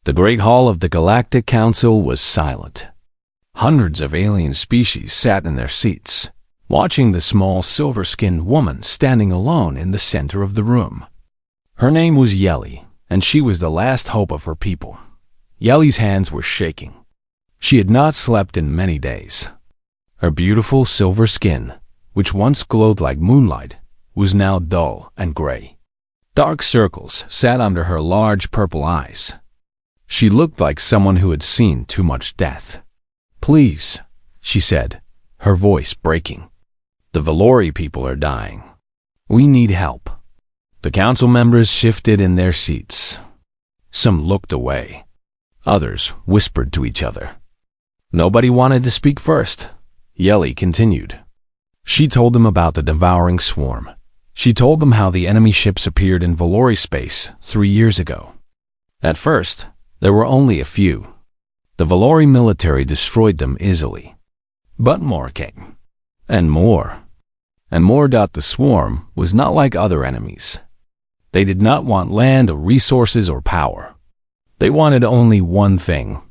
The Great Hall of the Galactic Council was silent. Hundreds of alien species sat in their seats, watching the small silver-skinned woman standing alone in the center of the room. Her name was Yeli, and she was the last hope of her people. Yeli's hands were shaking. She had not slept in many days. Her beautiful silver skin, which once glowed like moonlight, was now dull and gray. Dark circles sat under her large purple eyes. She looked like someone who had seen too much death. "Please," she said, her voice breaking. "The Valori people are dying. We need help." The council members shifted in their seats. Some looked away. Others whispered to each other. Nobody wanted to speak first. Yeli continued. She told them about the devouring swarm. She told them how the enemy ships appeared in Valori space 3 years ago. At first, there were only a few. The Valori military destroyed them easily. But more came. And more. And more. The swarm was not like other enemies. They did not want land or resources or power. They wanted only one thing: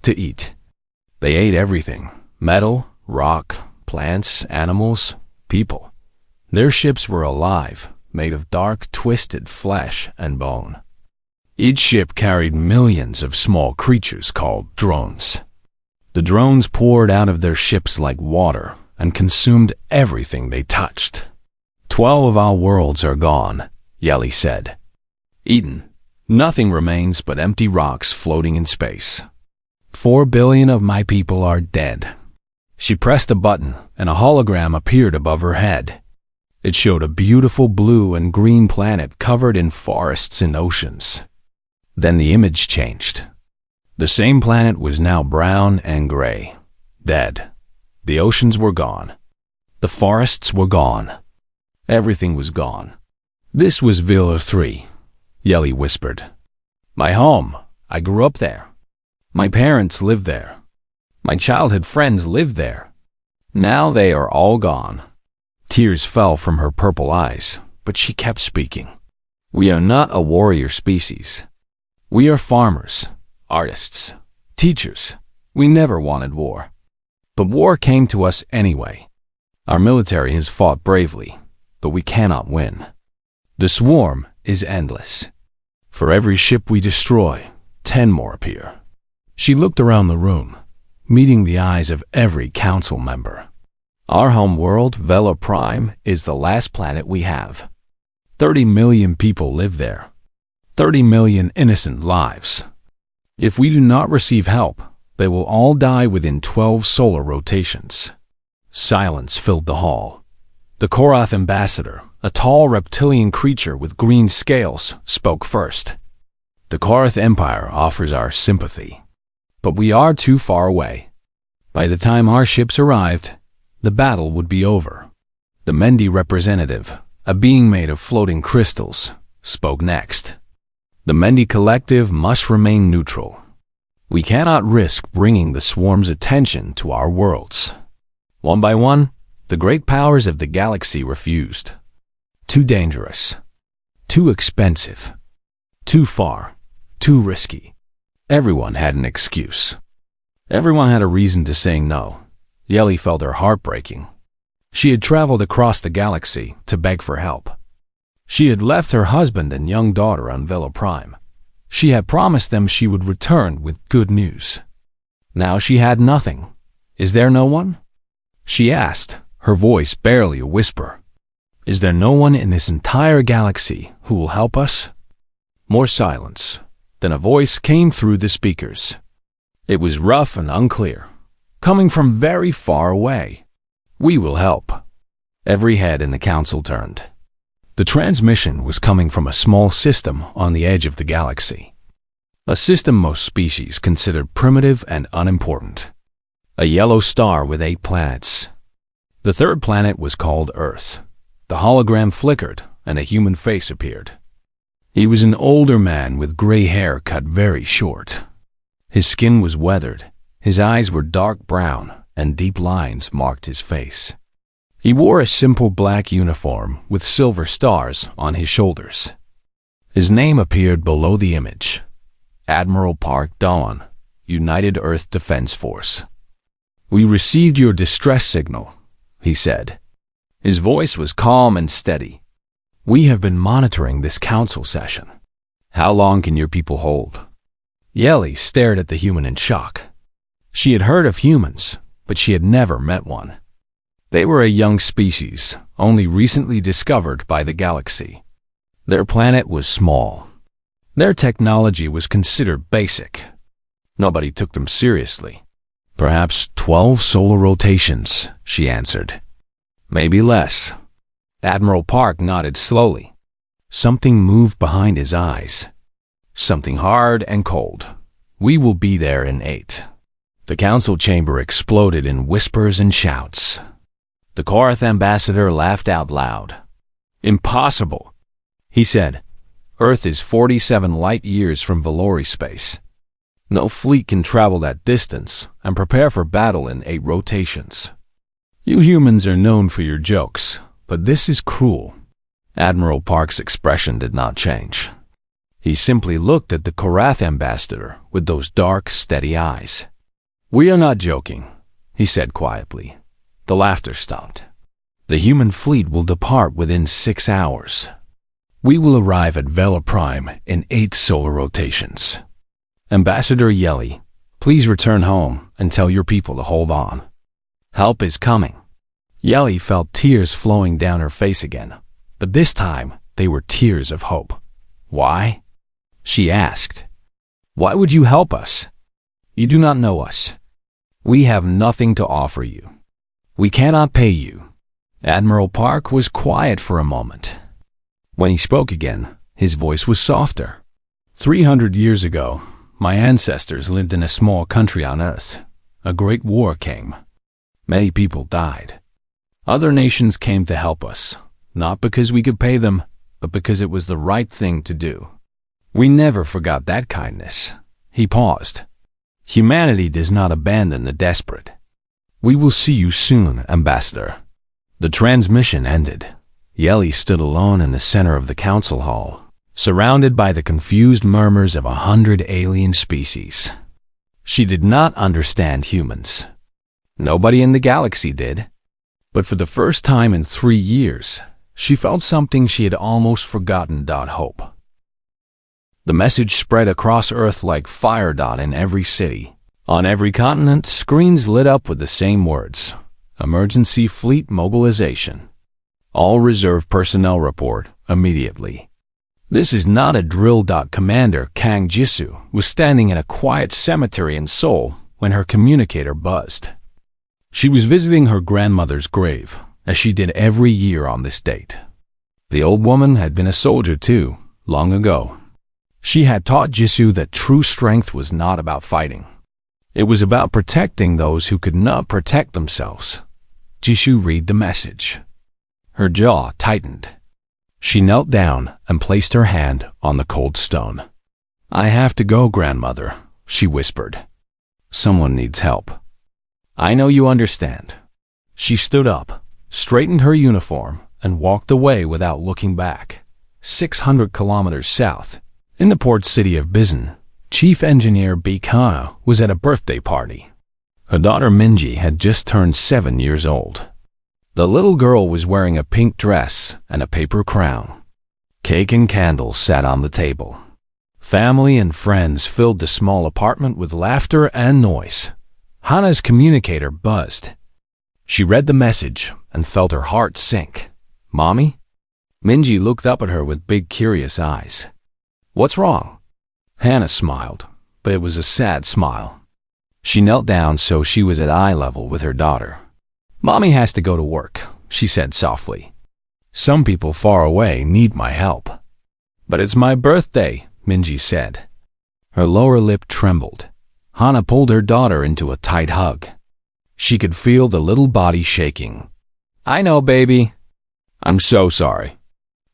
to eat. They ate everything: metal, rock, plants, animals, people. Their ships were alive, made of dark, twisted flesh and bone. Each ship carried millions of small creatures called drones. The drones poured out of their ships like water and consumed everything they touched. 12 of our worlds are gone, Yeli said. Eaten. Nothing remains but empty rocks floating in space. 4 billion of my people are dead. She pressed a button and a hologram appeared above her head. It showed a beautiful blue and green planet covered in forests and oceans. Then the image changed. The same planet was now brown and gray, dead. The oceans were gone. The forests were gone. Everything was gone. This was Villa 3, Yeli whispered. My home. I grew up there. My parents lived there. My childhood friends lived there. Now they are all gone. Tears fell from her purple eyes, but she kept speaking. We are not a warrior species. We are farmers, artists, teachers. We never wanted war. But war came to us anyway. Our military has fought bravely, but we cannot win. The swarm is endless. For every ship we destroy, 10 more appear. She looked around the room, meeting the eyes of every council member. Our home world, Vela Prime, is the last planet we have. 30 million people live there. 30 million innocent lives. If we do not receive help, they will all die within 12 solar rotations. Silence filled the hall. The Korath ambassador, a tall reptilian creature with green scales, spoke first. The Korath Empire offers our sympathy. But we are too far away. By the time our ships arrived, the battle would be over. The Mendi representative, a being made of floating crystals, spoke next. The Mendi collective must remain neutral. We cannot risk bringing the swarm's attention to our worlds. One by one, the great powers of the galaxy refused. Too dangerous. Too expensive. Too far. Too risky. Everyone had an excuse. Everyone had a reason to say no. Yeli felt her heart breaking. She had traveled across the galaxy to beg for help. She had left her husband and young daughter on Vela Prime. She had promised them she would return with good news. Now she had nothing. Is there no one? She asked, her voice barely a whisper. Is there no one in this entire galaxy who will help us? More silence. Then a voice came through the speakers. It was rough and unclear, coming from very far away. We will help. Every head in the council turned. The transmission was coming from a small system on the edge of the galaxy. A system most species considered primitive and unimportant. A yellow star with 8 planets. The third planet was called Earth. The hologram flickered and a human face appeared. He was an older man with gray hair cut very short. His skin was weathered, his eyes were dark brown, and deep lines marked his face. He wore a simple black uniform with silver stars on his shoulders. His name appeared below the image. Admiral Park Dawn, United Earth Defense Force. "We received your distress signal," he said. His voice was calm and steady. "We have been monitoring this council session. How long can your people hold?" Yeli stared at the human in shock. She had heard of humans, but she had never met one. They were a young species, only recently discovered by the galaxy. Their planet was small. Their technology was considered basic. Nobody took them seriously. "Perhaps 12 solar rotations," she answered. "Maybe less." Admiral Park nodded slowly. Something moved behind his eyes. Something hard and cold. "We will be there in 8. The council chamber exploded in whispers and shouts. The Korath ambassador laughed out loud. "Impossible," he said. "Earth is 47 light years from Valori space. No fleet can travel that distance and prepare for battle in 8 rotations. You humans are known for your jokes, but this is cruel." Admiral Park's expression did not change. He simply looked at the Korath ambassador with those dark, steady eyes. "We are not joking," he said quietly. The laughter stopped. "The human fleet will depart within 6 hours. We will arrive at Vela Prime in 8 solar rotations. Ambassador Yeli, please return home and tell your people to hold on. Help is coming." Yeli felt tears flowing down her face again, but this time they were tears of hope. "Why?" she asked. "Why would you help us? You do not know us. We have nothing to offer you. We cannot pay you." Admiral Park was quiet for a moment. When he spoke again, his voice was softer. 300 years ago, my ancestors lived in a small country on Earth. A great war came. Many people died. Other nations came to help us, not because we could pay them, but because it was the right thing to do. We never forgot that kindness." He paused. "Humanity does not abandon the desperate. We will see you soon, Ambassador." The transmission ended. Yeli stood alone in the center of the council hall, surrounded by the confused murmurs of 100 alien species. She did not understand humans. Nobody in the galaxy did. But for the first time in 3 years, she felt something she had almost forgotten. Hope. The message spread across Earth like fire. In every city. On every continent, screens lit up with the same words: "Emergency fleet mobilization. All reserve personnel report immediately." This is not a drill. Commander Kang Jisoo was standing in a quiet cemetery in Seoul when her communicator buzzed. She was visiting her grandmother's grave, as she did every year on this date. The old woman had been a soldier too, long ago. She had taught Jisoo that true strength was not about fighting. It was about protecting those who could not protect themselves. Jisoo read the message. Her jaw tightened. She knelt down and placed her hand on the cold stone. "I have to go, grandmother," she whispered. "Someone needs help. I know you understand." She stood up, straightened her uniform, and walked away without looking back. 600 kilometers south, in the port city of Bizen, Chief Engineer Bika was at a birthday party. Her daughter Minji had just turned 7 years old. The little girl was wearing a pink dress and a paper crown. Cake and candles sat on the table. Family and friends filled the small apartment with laughter and noise. Hana's communicator buzzed. She read the message and felt her heart sink. "Mommy?" Minji looked up at her with big, curious eyes. "What's wrong?" Hana smiled, but it was a sad smile. She knelt down so she was at eye level with her daughter. "Mommy has to go to work," she said softly. "Some people far away need my help." "But it's my birthday," Minji said. Her lower lip trembled. Hana pulled her daughter into a tight hug. She could feel the little body shaking. "I know, baby. I'm so sorry.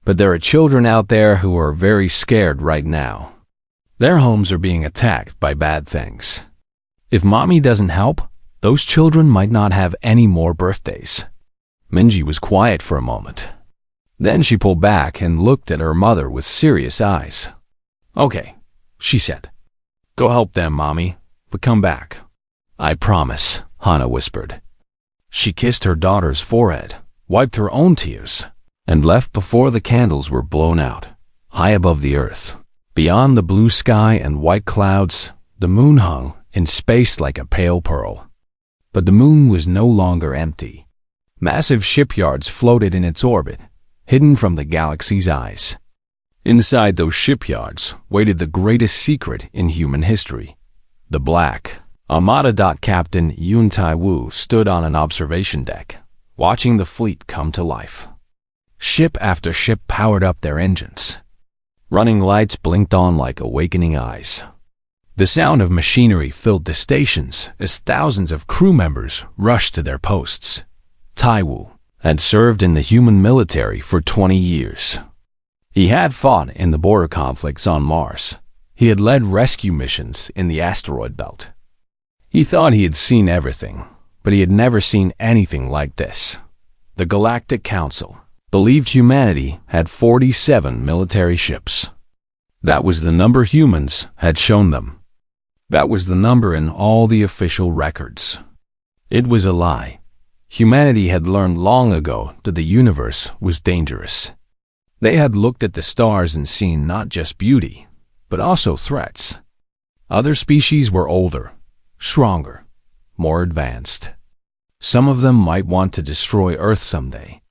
But there are children out there who are very scared right now. Their homes are being attacked by bad things. If mommy doesn't help, those children might not have any more birthdays." Minji was quiet for a moment. Then she pulled back and looked at her mother with serious eyes. "Okay," she said. Go help them, Mommy, but come back. I promise, Hana whispered. She kissed her daughter's forehead, wiped her own tears, and left before the candles were blown out. High above the earth, beyond the blue sky and white clouds, the moon hung in space like a pale pearl. But the moon was no longer empty. Massive shipyards floated in its orbit, hidden from the galaxy's eyes. Inside those shipyards waited the greatest secret in human history. The Black Armada. Captain Yun Tai Wu stood on an observation deck, watching the fleet come to life. Ship after ship powered up their engines. Running lights blinked on like awakening eyes. The sound of machinery filled the stations as thousands of crew members rushed to their posts. Tai Wu had served in the human military for 20 years. He had fought in the border conflicts on Mars. He had led rescue missions in the asteroid belt. He thought he had seen everything, but he had never seen anything like this. The Galactic Council believed humanity had 47 military ships. That was the number humans had shown them. That was the number in all the official records. It was a lie. Humanity had learned long ago that the universe was dangerous. They had looked at the stars and seen not just beauty, but also threats. Other species were older, stronger, more advanced. Some of them might want to destroy Earth someday.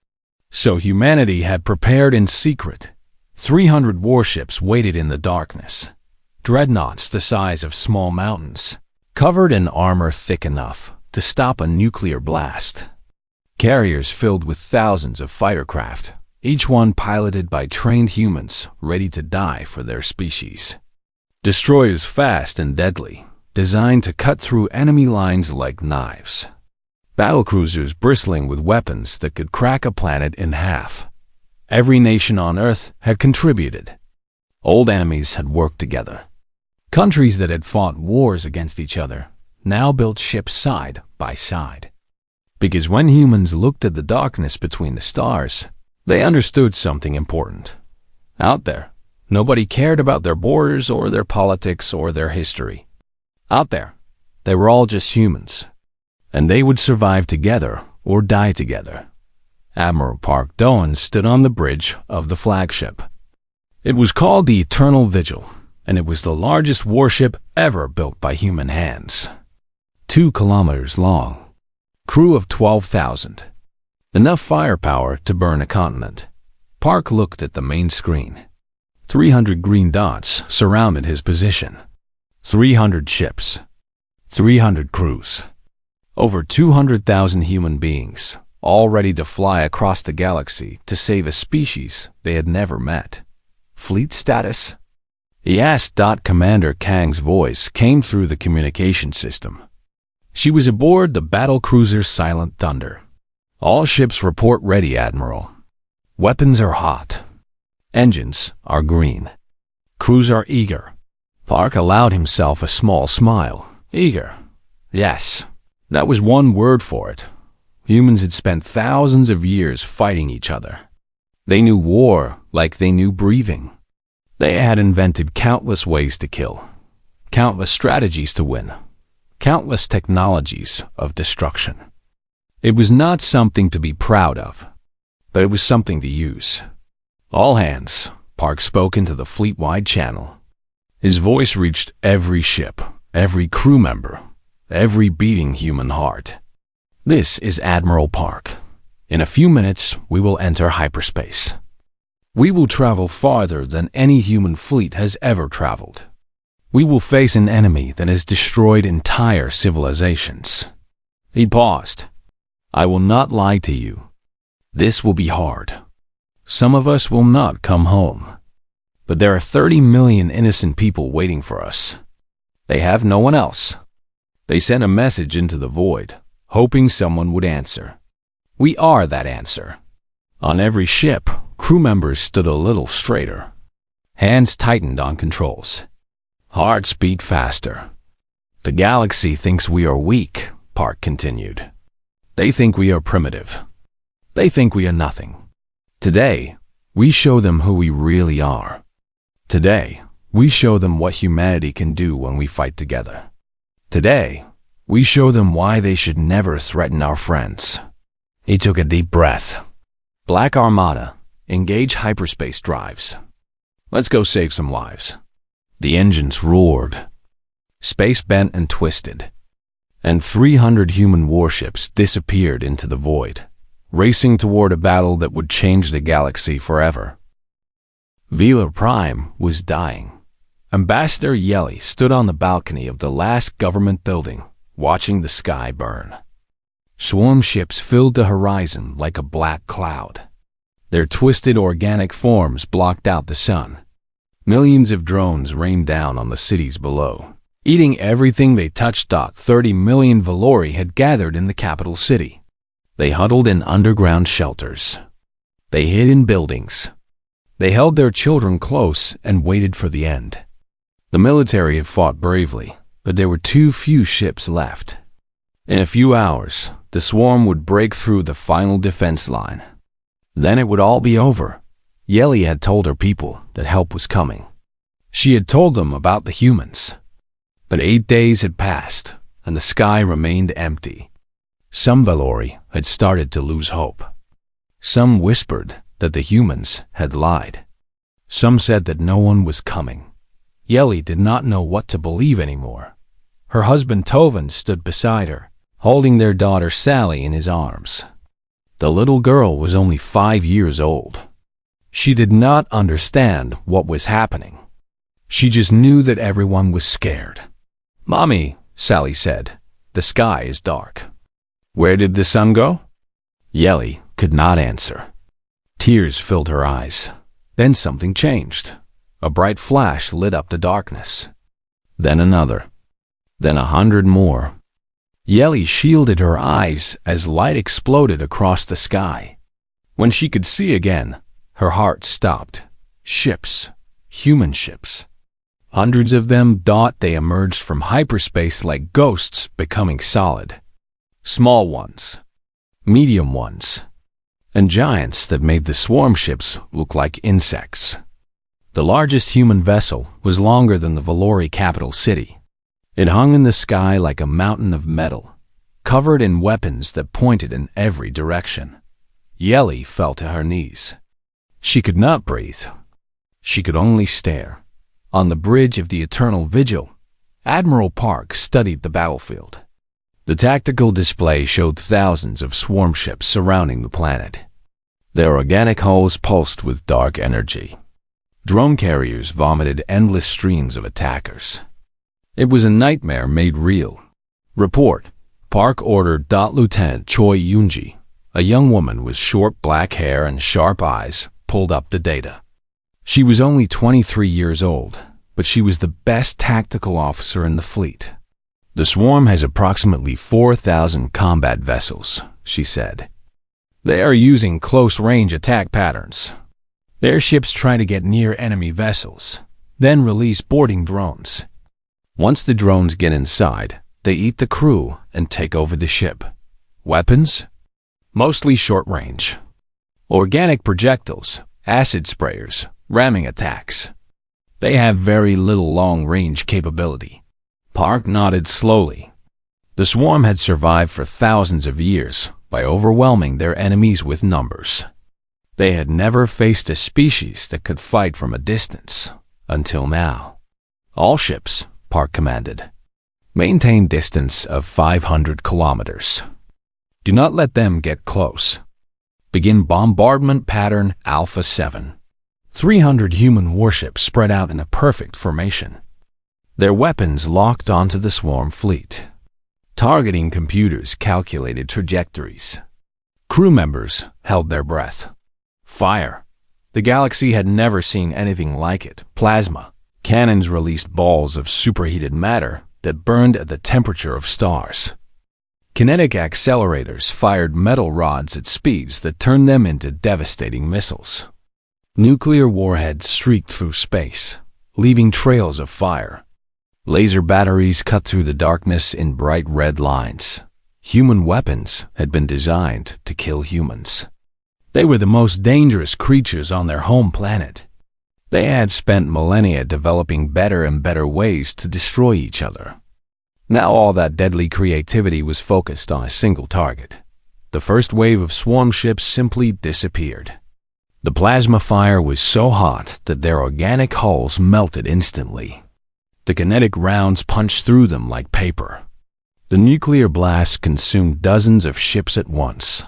So humanity had prepared in secret. 300 warships waited in the darkness. Dreadnoughts the size of small mountains, covered in armor thick enough to stop a nuclear blast. Carriers filled with thousands of fighter craft, each one piloted by trained humans ready to die for their species. Destroyers fast and deadly, designed to cut through enemy lines like knives. Battlecruisers bristling with weapons that could crack a planet in half. Every nation on Earth had contributed. Old enemies had worked together. Countries that had fought wars against each other now built ships side by side. Because when humans looked at the darkness between the stars, they understood something important. Out there, nobody cared about their borders or their politics or their history. Out there, they were all just humans, and they would survive together or die together. Admiral Park Doan stood on the bridge of the flagship. It was called the Eternal Vigil, and it was the largest warship ever built by human hands. 2 kilometers long, crew of 12,000. Enough firepower to burn a continent. Park looked at the main screen. 300 green dots surrounded his position. 300 ships. 300 crews. Over 200,000 human beings, all ready to fly across the galaxy to save a species they had never met. Fleet status? He asked. Commander Kang's voice came through the communication system. She was aboard the battlecruiser Silent Thunder. All ships report ready, Admiral. Weapons are hot. Engines are green. Crews are eager. Park allowed himself a small smile. Eager. Yes, that was one word for it. Humans had spent thousands of years fighting each other. They knew war like they knew breathing. They had invented countless ways to kill, countless strategies to win, countless technologies of destruction. It was not something to be proud of, but it was something to use. All hands, Park spoke into the fleet-wide channel. His voice reached every ship, every crew member, every beating human heart. This is Admiral Park. In a few minutes, we will enter hyperspace. We will travel farther than any human fleet has ever traveled. We will face an enemy that has destroyed entire civilizations. He paused. I will not lie to you. This will be hard. Some of us will not come home. But there are 30 million innocent people waiting for us. They have no one else. They sent a message into the void, hoping someone would answer. We are that answer. On every ship, crew members stood a little straighter. Hands tightened on controls. Hearts beat faster. The galaxy thinks we are weak, Park continued. They think we are primitive. They think we are nothing. Today, we show them who we really are. Today, We show them what humanity can do when we fight together. Today, we show them why they should never threaten our friends. He took a deep breath. Black Armada, engage hyperspace drives. Let's go save some lives. The engines roared. Space bent and twisted, and 300 human warships disappeared into the void, racing toward a battle that would change the galaxy forever. Vela Prime was dying. Ambassador Yeli stood on the balcony of the last government building, watching the sky burn. Swarm ships filled the horizon like a black cloud. Their twisted organic forms blocked out the sun. Millions of drones rained down on the cities below, eating everything they touched. 30 million Valori had gathered in the capital city. They huddled in underground shelters. They hid in buildings. They held their children close and waited for the end. The military had fought bravely, but there were too few ships left. In a few hours, the swarm would break through the final defense line. Then it would all be over. Yeli had told her people that help was coming. She had told them about the humans. But 8 days had passed, and the sky remained empty. Some Valori had started to lose hope. Some whispered that the humans had lied. Some said that no one was coming. Yeli did not know what to believe anymore. Her husband Tovan stood beside her, holding their daughter Sally in his arms. The little girl was only 5 years old. She did not understand what was happening. She just knew that everyone was scared. "Mommy," Sally said, "the sky is dark." "Where did the sun go?" Yeli could not answer. Tears filled her eyes. Then something changed. A bright flash lit up the darkness. Then another. Then 100 more. Yeli shielded her eyes as light exploded across the sky. When she could see again, her heart stopped. Ships. Human ships. Hundreds of them. They emerged from hyperspace like ghosts, becoming solid. Small ones. Medium ones. And giants that made the swarm ships look like insects. The largest human vessel was longer than the Valori capital city. It hung in the sky like a mountain of metal, covered in weapons that pointed in every direction. Yeli fell to her knees. She could not breathe. She could only stare. On the bridge of the Eternal Vigil, Admiral Park studied the battlefield. The tactical display showed thousands of swarm ships surrounding the planet. Their organic hulls pulsed with dark energy. Drone carriers vomited endless streams of attackers. It was a nightmare made real. Report. Park ordered. Lieutenant Choi Yoonji, a young woman with short black hair and sharp eyes, pulled up the data. She was only 23 years old, but she was the best tactical officer in the fleet. "The swarm has approximately 4,000 combat vessels," she said. "They are using close-range attack patterns. Their ships try to get near enemy vessels, then release boarding drones. Once the drones get inside, they eat the crew and take over the ship. Weapons? Mostly short-range. Organic projectiles, acid sprayers, ramming attacks. They have very little long-range capability." Park nodded slowly. The swarm had survived for thousands of years by overwhelming their enemies with numbers. They had never faced a species that could fight from a distance, until now. "All ships," Park commanded, "maintain distance of 500 kilometers. Do not let them get close. Begin bombardment pattern Alpha 7. 300 human warships spread out in a perfect formation. Their weapons locked onto the swarm fleet. Targeting computers calculated trajectories. Crew members held their breath. Fire. The galaxy had never seen anything like it. Plasma. Cannons released balls of superheated matter that burned at the temperature of stars. Kinetic accelerators fired metal rods at speeds that turned them into devastating missiles. Nuclear warheads streaked through space, leaving trails of fire. Laser batteries cut through the darkness in bright red lines. Human weapons had been designed to kill humans. They were the most dangerous creatures on their home planet. They had spent millennia developing better and better ways to destroy each other. Now all that deadly creativity was focused on a single target. The first wave of swarm ships simply disappeared. The plasma fire was so hot that their organic hulls melted instantly. The kinetic rounds punched through them like paper. The nuclear blast consumed dozens of ships at once.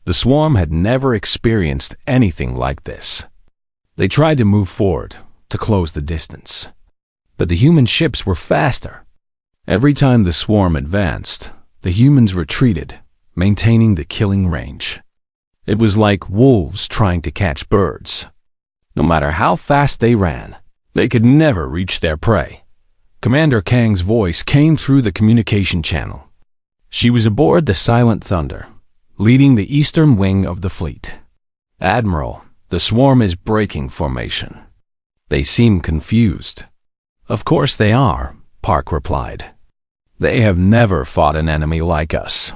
The swarm had never experienced anything like this. They tried to move forward, to close the distance. But the human ships were faster. Every time the swarm advanced, the humans retreated, maintaining the killing range. It was like wolves trying to catch birds. No matter how fast they ran, they could never reach their prey. Commander Kang's voice came through the communication channel. She was aboard the Silent Thunder, leading the eastern wing of the fleet. "Admiral, the swarm is breaking formation." They seem confused. "Of course they are," Park replied. "They have never fought an enemy like us.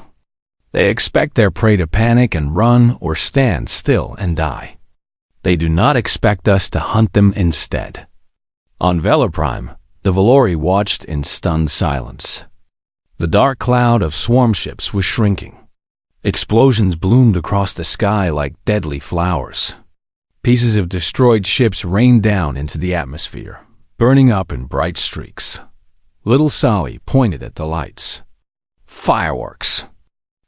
They expect their prey to panic and run or stand still and die. They do not expect us to hunt them instead." On Veloprime, the Valori watched in stunned silence. The dark cloud of swarm ships was shrinking. Explosions bloomed across the sky like deadly flowers. Pieces of destroyed ships rained down into the atmosphere, burning up in bright streaks. Little Sally pointed at the lights. "Fireworks,"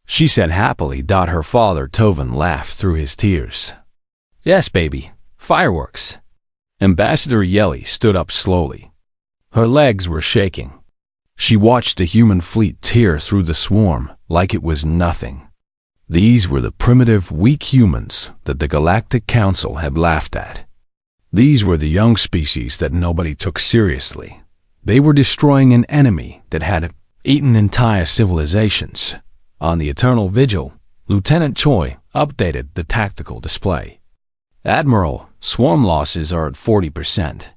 she said happily. Her father Tovin laughed through his tears. "Yes, baby, fireworks." Ambassador Yelly stood up slowly. Her legs were shaking. She watched the human fleet tear through the swarm like it was nothing. These were the primitive, weak humans that the Galactic Council had laughed at. These were the young species that nobody took seriously. They were destroying an enemy that had eaten entire civilizations. On the Eternal Vigil, Lieutenant Choi updated the tactical display. "Admiral, swarm losses are at 40%.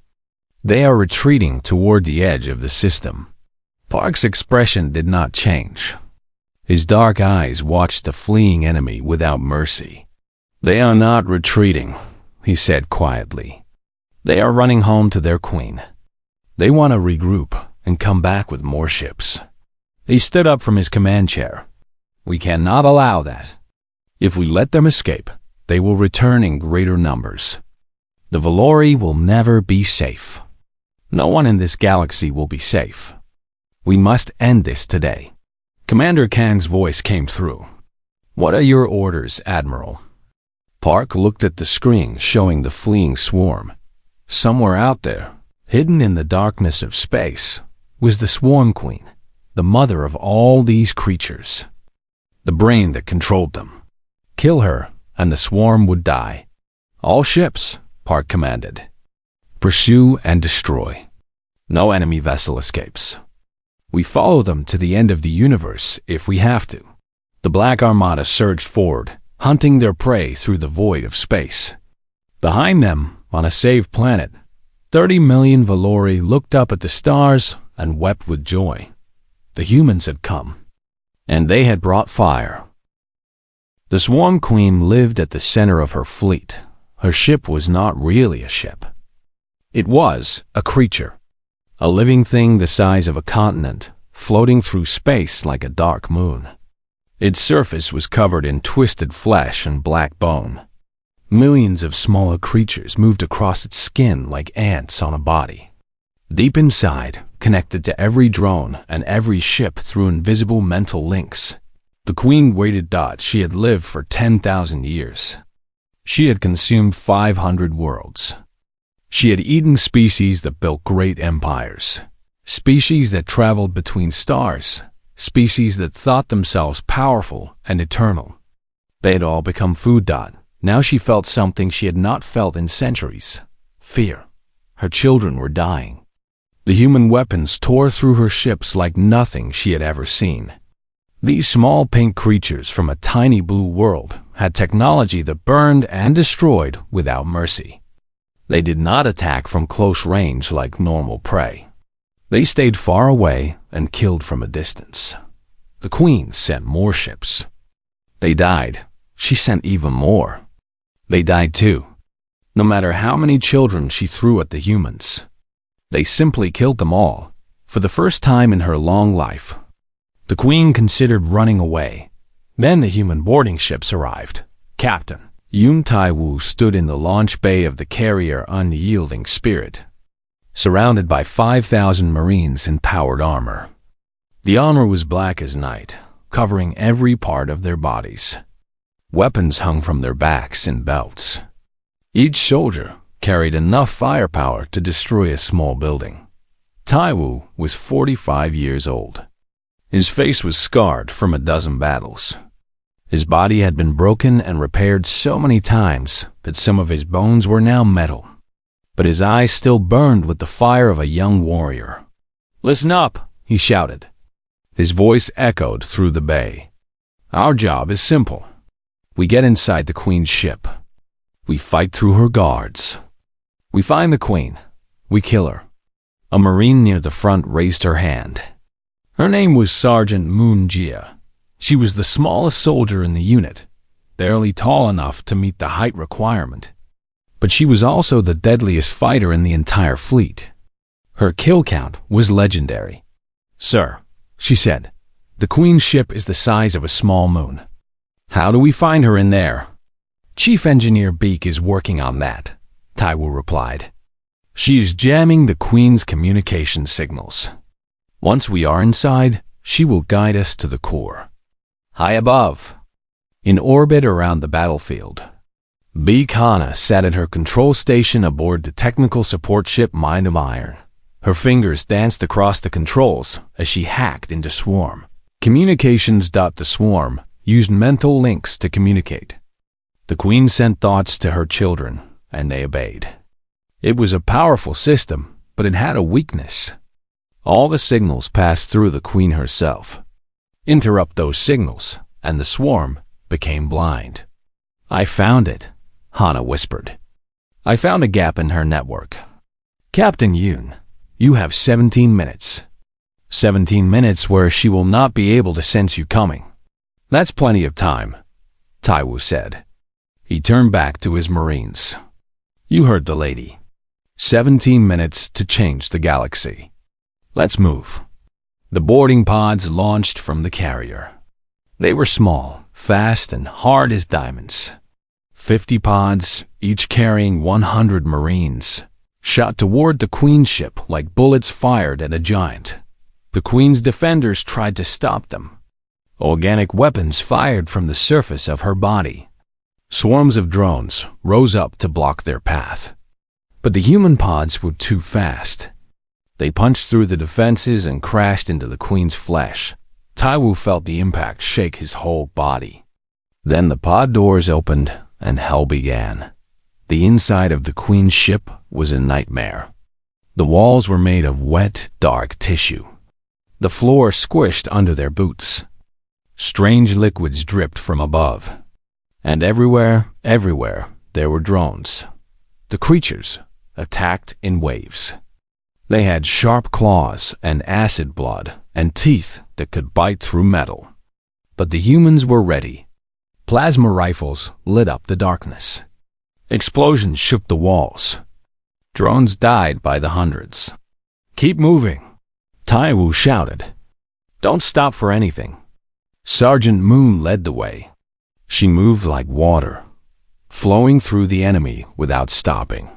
They are retreating toward the edge of the system." Park's expression did not change. His dark eyes watched the fleeing enemy without mercy. "They are not retreating," he said quietly. "They are running home to their queen. They want to regroup and come back with more ships." He stood up from his command chair. "We cannot allow that. If we let them escape, they will return in greater numbers. The Valori will never be safe. No one in this galaxy will be safe. We must end this today." Commander Kang's voice came through. "What are your orders, Admiral?" Park looked at the screen showing the fleeing swarm. Somewhere out there, hidden in the darkness of space, was the Swarm Queen, the mother of all these creatures. The brain that controlled them. Kill her, and the swarm would die. "All ships," Park commanded. "Pursue and destroy. No enemy vessel escapes. We follow them to the end of the universe if we have to." The Black Armada surged forward, hunting their prey through the void of space. Behind them, on a saved planet, 30 million Valori looked up at the stars and wept with joy. The humans had come, and they had brought fire. The Swarm Queen lived at the center of her fleet. Her ship was not really a ship. It was a creature. A living thing the size of a continent, floating through space like a dark moon. Its surface was covered in twisted flesh and black bone. Millions of smaller creatures moved across its skin like ants on a body. Deep inside, connected to every drone and every ship through invisible mental links, the Queen waited. She had lived for 10,000 years. She had consumed 500 worlds. She had eaten species that built great empires, species that traveled between stars, species that thought themselves powerful and eternal. They had all become food. Now she felt something she had not felt in centuries: fear. Her children were dying. The human weapons tore through her ships like nothing she had ever seen. These small pink creatures from a tiny blue world had technology that burned and destroyed without mercy. They did not attack from close range like normal prey. They stayed far away and killed from a distance. The Queen sent more ships. They died. She sent even more. They died too. No matter how many children she threw at the humans, they simply killed them all, for the first time in her long life. The Queen considered running away. Then the human boarding ships arrived. Captain Yun Tai-Wu stood in the launch bay of the carrier Unyielding Spirit, surrounded by 5,000 Marines in powered armor. The armor was black as night, covering every part of their bodies. Weapons hung from their backs in belts. Each soldier carried enough firepower to destroy a small building. Tai-Wu was 45 years old. His face was scarred from a dozen battles. His body had been broken and repaired so many times that some of his bones were now metal. But his eyes still burned with the fire of a young warrior. "Listen up," he shouted. His voice echoed through the bay. "Our job is simple. We get inside the Queen's ship. We fight through her guards. We find the Queen. We kill her." A Marine near the front raised her hand. Her name was Sergeant Moon Jia. She was the smallest soldier in the unit, barely tall enough to meet the height requirement. But she was also the deadliest fighter in the entire fleet. Her kill count was legendary. "Sir," she said, "the Queen's ship is the size of a small moon. How do we find her in there?" "Chief Engineer Beak is working on that," Tai-Wu replied. "She is jamming the Queen's communication signals. Once we are inside, she will guide us to the core." High above, in orbit around the battlefield, Beak Hana sat at her control station aboard the technical support ship Mind of Iron. Her fingers danced across the controls as she hacked into Swarm. Communications. The Swarm used mental links to communicate. The Queen sent thoughts to her children, and they obeyed. It was a powerful system, but it had a weakness. All the signals passed through the Queen herself. Interrupt those signals, and the Swarm became blind. "I found it," Hana whispered. "I found a gap in her network. Captain Yoon, you have 17 minutes. 17 minutes where she will not be able to sense you coming." "That's plenty of time," Tai-Wu said. He turned back to his Marines. "You heard the lady. 17 minutes to change the galaxy. Let's move." The boarding pods launched from the carrier. They were small, fast, and hard as diamonds. 50 pods, each carrying 100 Marines, shot toward the Queen's ship like bullets fired at a giant. The Queen's defenders tried to stop them. Organic weapons fired from the surface of her body. Swarms of drones rose up to block their path. But the human pods were too fast. They punched through the defenses and crashed into the Queen's flesh. Tai-Wu felt the impact shake his whole body. Then the pod doors opened and hell began. The inside of the Queen's ship was a nightmare. The walls were made of wet, dark tissue. The floor squished under their boots. Strange liquids dripped from above. And everywhere, there were drones. The creatures attacked in waves. They had sharp claws and acid blood and teeth that could bite through metal. But the humans were ready. Plasma rifles lit up the darkness. Explosions shook the walls. Drones died by the hundreds. "Keep moving," Tai-Wu shouted. "Don't stop for anything." Sergeant Moon led the way. She moved like water, flowing through the enemy without stopping.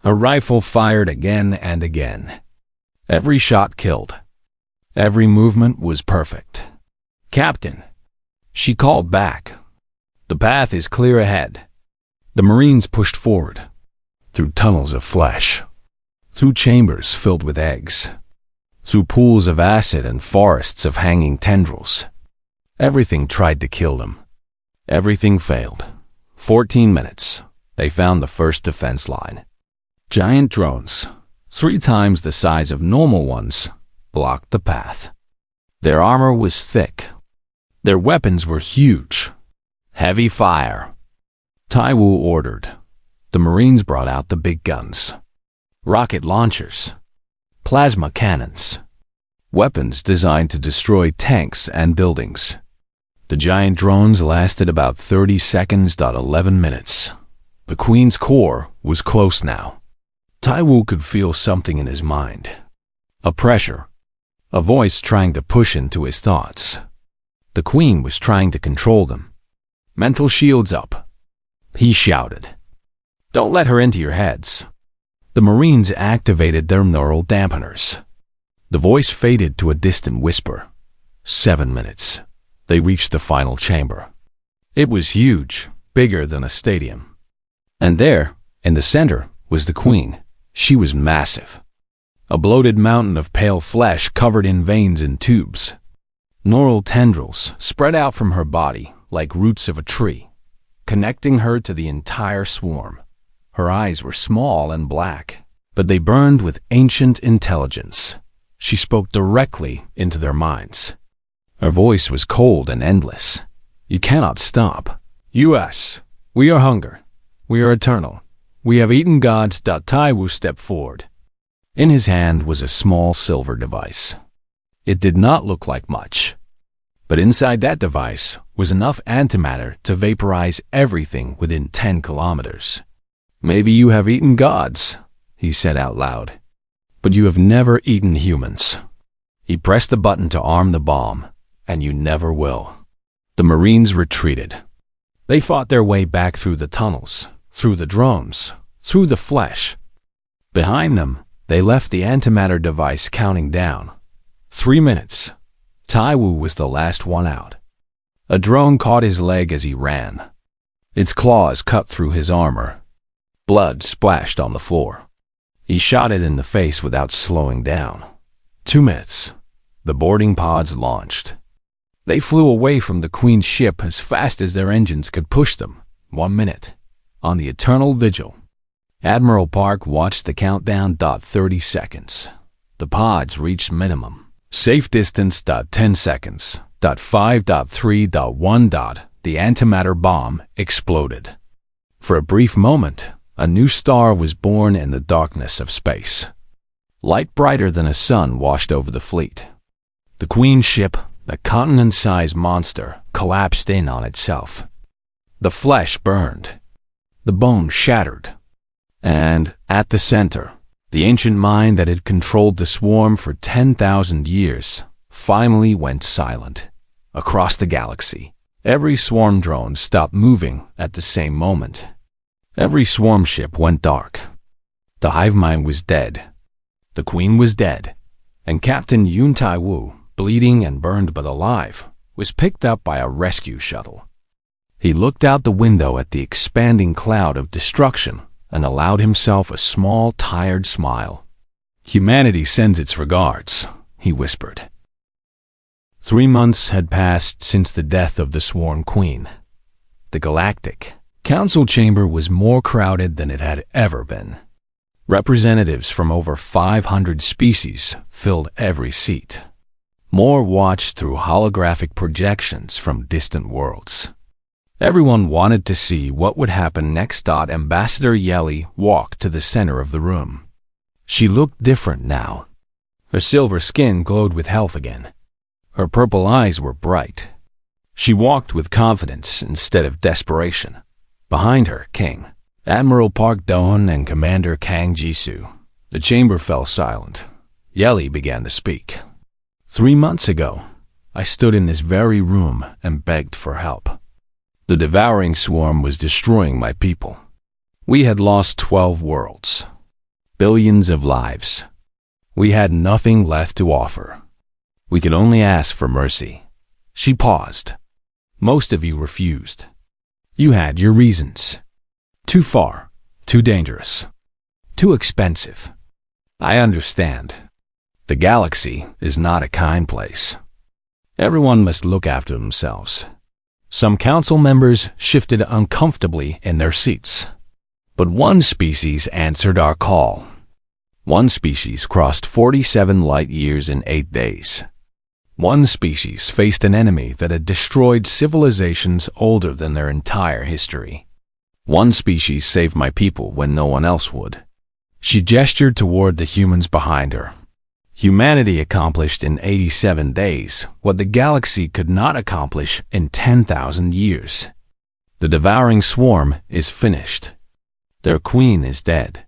Her rifle fired again and again. Every shot killed. Every movement was perfect. "Captain," she called back. "The path is clear ahead." The Marines pushed forward, through tunnels of flesh, through chambers filled with eggs, through pools of acid and forests of hanging tendrils. Everything tried to kill them. Everything failed. 14 minutes. They found the first defense line. Giant drones, 3 times the size of normal ones, blocked the path. Their armor was thick. Their weapons were huge. Heavy fire. Tai-Wu ordered. The Marines brought out the big guns. Rocket launchers. Plasma cannons. Weapons designed to destroy tanks and buildings. The giant drones lasted about 30 seconds. 11 minutes. The Queen's core was close now. Taiwu could feel something in his mind. A pressure. A voice trying to push into his thoughts. The Queen was trying to control them. Mental shields up. He shouted. Don't let her into your heads. The Marines activated their neural dampeners. The voice faded to a distant whisper. 7 minutes. They reached the final chamber. It was huge, bigger than a stadium. And there, in the center, was the Queen. She was massive. A bloated mountain of pale flesh covered in veins and tubes. Neural tendrils spread out from her body like roots of a tree, connecting her to the entire swarm. Her eyes were small and black, but they burned with ancient intelligence. She spoke directly into their minds. Her voice was cold and endless. You cannot stop. U.S. We are hunger. We are eternal. We have eaten gods. Taiwu stepped forward. In his hand was a small silver device. It did not look like much, but inside that device was enough antimatter to vaporize everything within 10 kilometers. Maybe you have eaten gods, he said out loud, but you have never eaten humans. He pressed the button to arm the bomb, and you never will. The Marines retreated. They fought their way back through the tunnels, through the drones, through the flesh. Behind them, they left the antimatter device counting down. 3 minutes. Taiwu was the last one out. A drone caught his leg as he ran. Its claws cut through his armor. Blood splashed on the floor. He shot it in the face without slowing down. 2 minutes. The boarding pods launched. They flew away from the Queen's ship as fast as their engines could push them. 1 minute. On the eternal vigil. Admiral Park watched the countdown. 30 seconds. The pods reached minimum. Safe distance. 10 seconds. 5. 3. 1. The antimatter bomb exploded. For a brief moment, a new star was born in the darkness of space. Light brighter than a sun washed over the fleet. The Queen's ship, a continent-sized monster, collapsed in on itself. The flesh burned. The bone shattered. And, at the center, the ancient mind that had controlled the swarm for 10,000 years finally went silent. Across the galaxy, every swarm drone stopped moving at the same moment. Every swarm ship went dark. The hive mind was dead. The Queen was dead. And Captain Yun Taiwu, bleeding and burned but alive, was picked up by a rescue shuttle. He looked out the window at the expanding cloud of destruction and allowed himself a small, tired smile. Humanity sends its regards, he whispered. 3 months had passed since the death of the Swarm Queen. The Galactic Council chamber was more crowded than it had ever been. Representatives from over 500 species filled every seat. More watched through holographic projections from distant worlds. Everyone wanted to see what would happen next. Ambassador Yeli walked to the center of the room. She looked different now. Her silver skin glowed with health again. Her purple eyes were bright. She walked with confidence instead of desperation. Behind her, King, Admiral Park Dohon, and Commander Kang Jisoo. The chamber fell silent. Yeli began to speak. 3 months ago, I stood in this very room and begged for help. The devouring swarm was destroying my people. We had lost 12 worlds, billions of lives. We had nothing left to offer. We could only ask for mercy. She paused. Most of you refused. You had your reasons. Too far, too dangerous, too expensive. I understand. The galaxy is not a kind place. Everyone must look after themselves. Some council members shifted uncomfortably in their seats. But one species answered our call. One species crossed 47 light years in 8 days. One species faced an enemy that had destroyed civilizations older than their entire history. One species saved my people when no one else would. She gestured toward the humans behind her. Humanity accomplished in 87 days what the galaxy could not accomplish in 10,000 years. The devouring swarm is finished. Their queen is dead.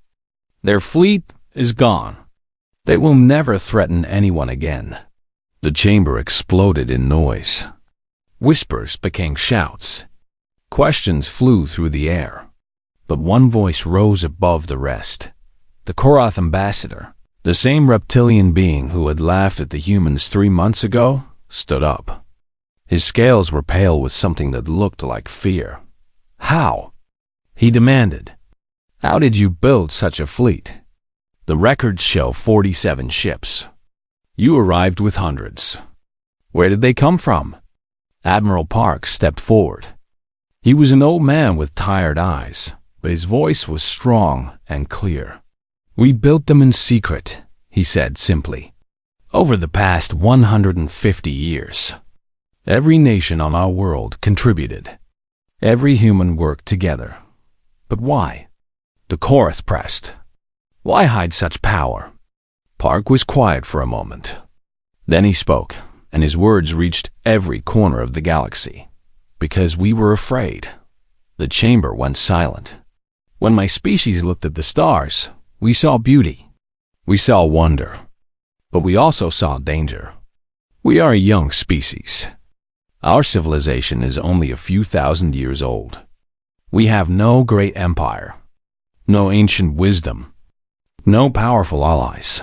Their fleet is gone. They will never threaten anyone again. The chamber exploded in noise. Whispers became shouts. Questions flew through the air. But one voice rose above the rest. The Korath ambassador, the same reptilian being who had laughed at the humans 3 months ago, stood up. His scales were pale with something that looked like fear. How? He demanded. How did you build such a fleet? The records show 47 ships. You arrived with hundreds. Where did they come from? Admiral Park stepped forward. He was an old man with tired eyes, but his voice was strong and clear. We built them in secret, he said simply. Over the past 150 years, every nation on our world contributed. Every human worked together. But why? The Korath pressed. Why hide such power? Park was quiet for a moment. Then he spoke, and his words reached every corner of the galaxy. Because we were afraid. The chamber went silent. When my species looked at the stars, we saw beauty. We saw wonder. But we also saw danger. We are a young species. Our civilization is only a few thousand years old. We have no great empire, no ancient wisdom, no powerful allies.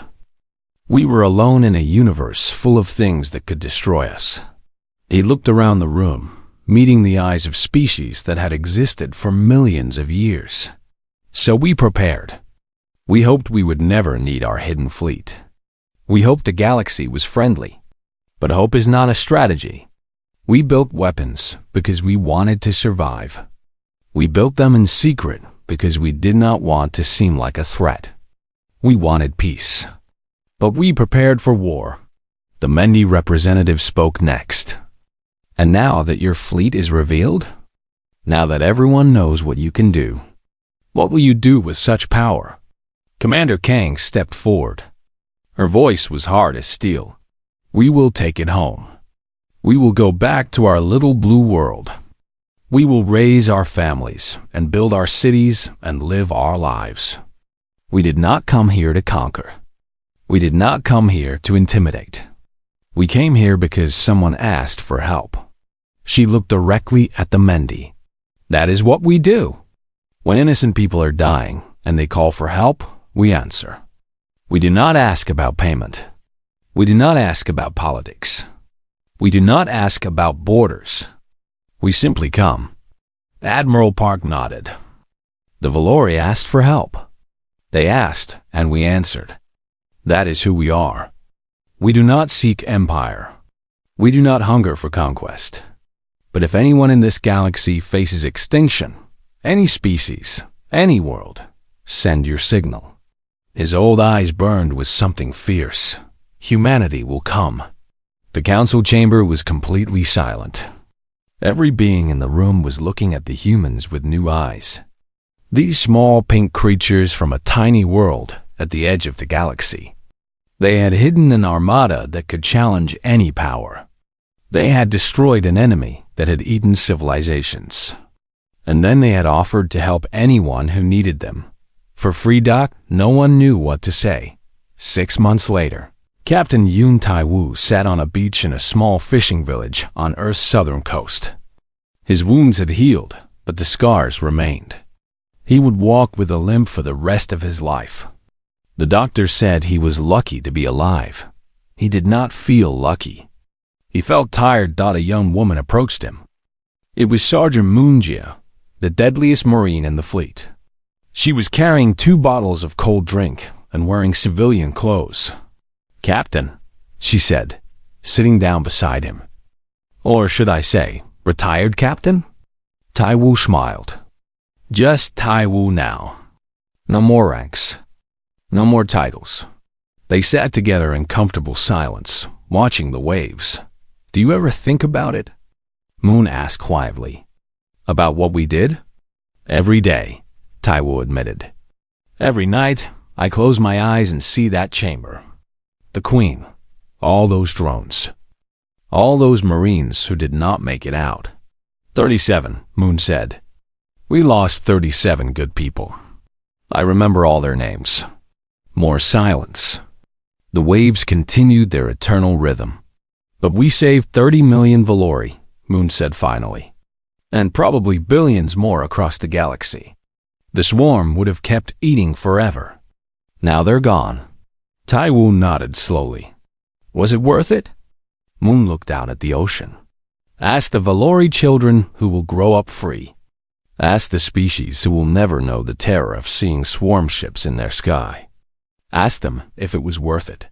We were alone in a universe full of things that could destroy us. He looked around the room, meeting the eyes of species that had existed for millions of years. So we prepared. We hoped we would never need our hidden fleet. We hoped the galaxy was friendly. But hope is not a strategy. We built weapons because we wanted to survive. We built them in secret because we did not want to seem like a threat. We wanted peace. But we prepared for war. The Mendi representative spoke next. And now that your fleet is revealed, now that everyone knows what you can do, what will you do with such power? Commander Kang stepped forward. Her voice was hard as steel. We will take it home. We will go back to our little blue world. We will raise our families and build our cities and live our lives. We did not come here to conquer. We did not come here to intimidate. We came here because someone asked for help. She looked directly at the Mendi. That is what we do. When innocent people are dying and they call for help, we answer. We do not ask about payment. We do not ask about politics. We do not ask about borders. We simply come. Admiral Park nodded. The Valori asked for help. They asked, and we answered. That is who we are. We do not seek empire. We do not hunger for conquest. But if anyone in this galaxy faces extinction, any species, any world, send your signal. His old eyes burned with something fierce. Humanity will come. The council chamber was completely silent. Every being in the room was looking at the humans with new eyes. These small pink creatures from a tiny world at the edge of the galaxy. They had hidden an armada that could challenge any power. They had destroyed an enemy that had eaten civilizations. And then they had offered to help anyone who needed them. For free, Doc, no one knew what to say. 6 months later, Captain Yoon Tai-woo sat on a beach in a small fishing village on Earth's southern coast. His wounds had healed, but the scars remained. He would walk with a limp for the rest of his life. The doctor said he was lucky to be alive. He did not feel lucky. He felt tired. A young woman approached him. It was Sergeant Moonjia, the deadliest Marine in the fleet. She was carrying 2 bottles of cold drink and wearing civilian clothes. Captain, she said, sitting down beside him. Or should I say, retired captain? Tai-woo smiled. Just Tai-woo now. No more ranks. No more titles. They sat together in comfortable silence, watching the waves. Do you ever think about it? Moon asked quietly. About what we did? Every day, Tai-woo admitted. Every night, I close my eyes and see that chamber. The Queen. All those drones. All those Marines who did not make it out. 37, Moon said. We lost 37 good people. I remember all their names. More silence. The waves continued their eternal rhythm. But we saved 30 million Valori, Moon said finally. And probably billions more across the galaxy. The swarm would have kept eating forever. Now they're gone. Taiwu nodded slowly. Was it worth it? Moon looked out at the ocean. Ask the Valori children who will grow up free. Ask the species who will never know the terror of seeing swarm ships in their sky. Ask them if it was worth it.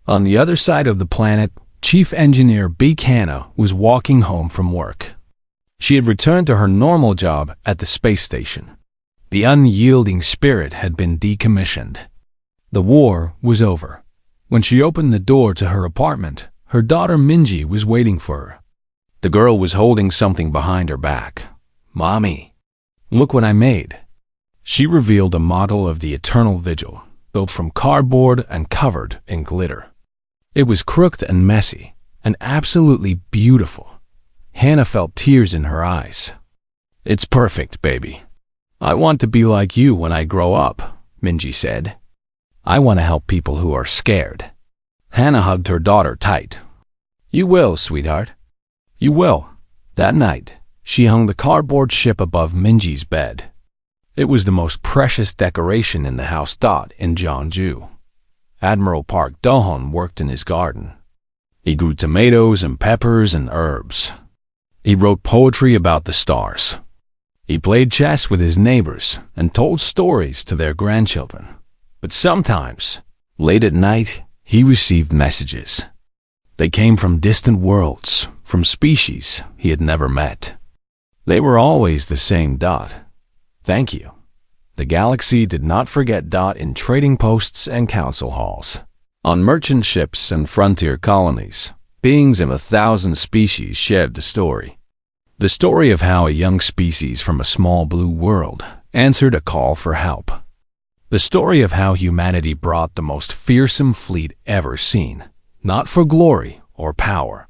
On the other side of the planet, Chief Engineer B. Canna was walking home from work. She had returned to her normal job at the space station. The unyielding Spirit had been decommissioned. The war was over. When she opened the door to her apartment, her daughter Minji was waiting for her. The girl was holding something behind her back. "Mommy, look what I made." She revealed a model of the Eternal Vigil, built from cardboard and covered in glitter. It was crooked and messy, and absolutely beautiful. Hannah felt tears in her eyes. "It's perfect, baby. I want to be like you when I grow up," Minji said. "I want to help people who are scared." Hannah hugged her daughter tight. "You will, sweetheart. You will." That night, she hung the cardboard ship above Minji's bed. It was the most precious decoration in the house. In Jeonju, Admiral Park Dohon worked in his garden. He grew tomatoes and peppers and herbs. He wrote poetry about the stars. He played chess with his neighbors and told stories to their grandchildren. But sometimes, late at night, he received messages. They came from distant worlds, from species he had never met. They were always the same. "Thank you." The galaxy did not forget. In trading posts and council halls, on merchant ships and frontier colonies, beings of 1,000 species shared the story. The story of how a young species from a small blue world answered a call for help. The story of how humanity brought the most fearsome fleet ever seen, not for glory or power,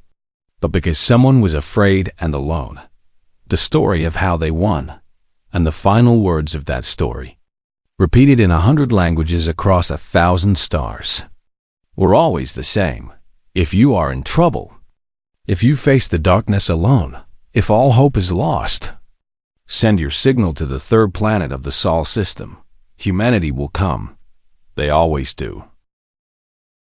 but because someone was afraid and alone. The story of how they won, and the final words of that story, repeated in 100 languages across 1,000 stars. We're always the same. If you are in trouble, if you face the darkness alone, if all hope is lost, send your signal to the third planet of the Sol system. Humanity will come. They always do.